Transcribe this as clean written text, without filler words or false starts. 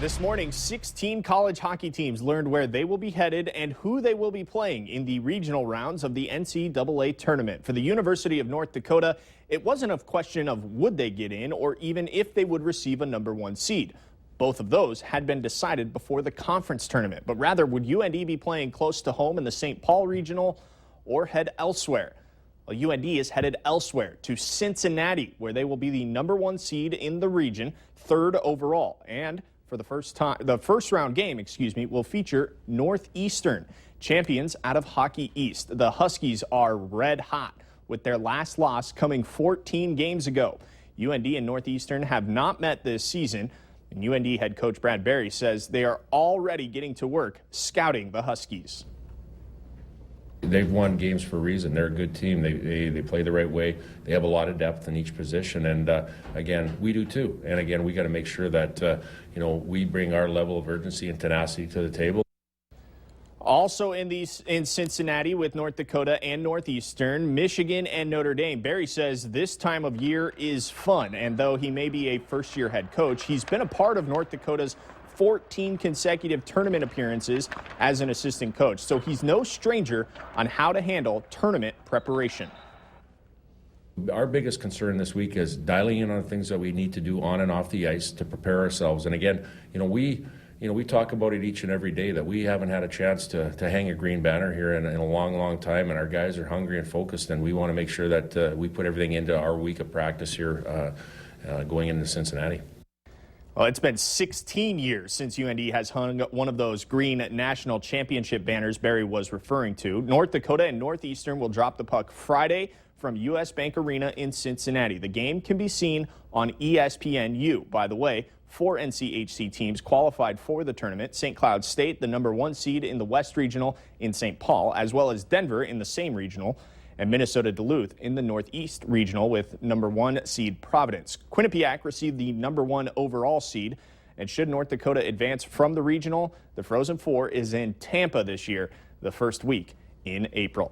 This morning, 16 college hockey teams learned where they will be headed and who they will be playing in the regional rounds of the NCAA tournament. For the University of North Dakota, it wasn't a question of would they get in or even if they would receive a #1 seed. Both of those had been decided before the conference tournament, but rather would UND be playing close to home in the St. Paul regional or head elsewhere? Well, UND is headed elsewhere to Cincinnati, where they will be the #1 seed in the region, third overall. And for the first round game, will feature Northeastern, champions out of Hockey East. The Huskies are red hot, with their last loss coming 14 games ago. UND and Northeastern have not met this season, and UND head coach Brad Berry says they are already getting to work scouting the Huskies. They've won games for a reason. They're a good team. They play the right way. They have a lot of depth in each position, and again, we do too. And again, we got to make sure that we bring our level of urgency and tenacity to the table. Also in Cincinnati with North Dakota and Northeastern, Michigan and Notre Dame. Berry says this time of year is fun, and though he may be a first-year head coach, he's been a part of North Dakota's 14 consecutive tournament appearances as an assistant coach, so he's no stranger on how to handle tournament preparation. Our biggest concern this week is dialing in on things that we need to do on and off the ice to prepare ourselves. And again, we talk about it each and every day that we haven't had a chance to hang a green banner here in a long time, and our guys are hungry and focused, and we want to make sure that we put everything into our week of practice here going into Cincinnati. Well, it's been 16 years since UND has hung one of those green national championship banners Berry was referring to. North Dakota and Northeastern will drop the puck Friday from US Bank Arena in Cincinnati. The game can be seen on ESPNU. By the way, 4 NCHC teams qualified for the tournament. St. Cloud State, the #1 seed in the West Regional in St. Paul, as well as Denver in the same regional, and Minnesota Duluth in the Northeast Regional with #1 seed Providence. Quinnipiac received the #1 overall seed, and should North Dakota advance from the regional, the Frozen Four is in Tampa this year, the first week in April.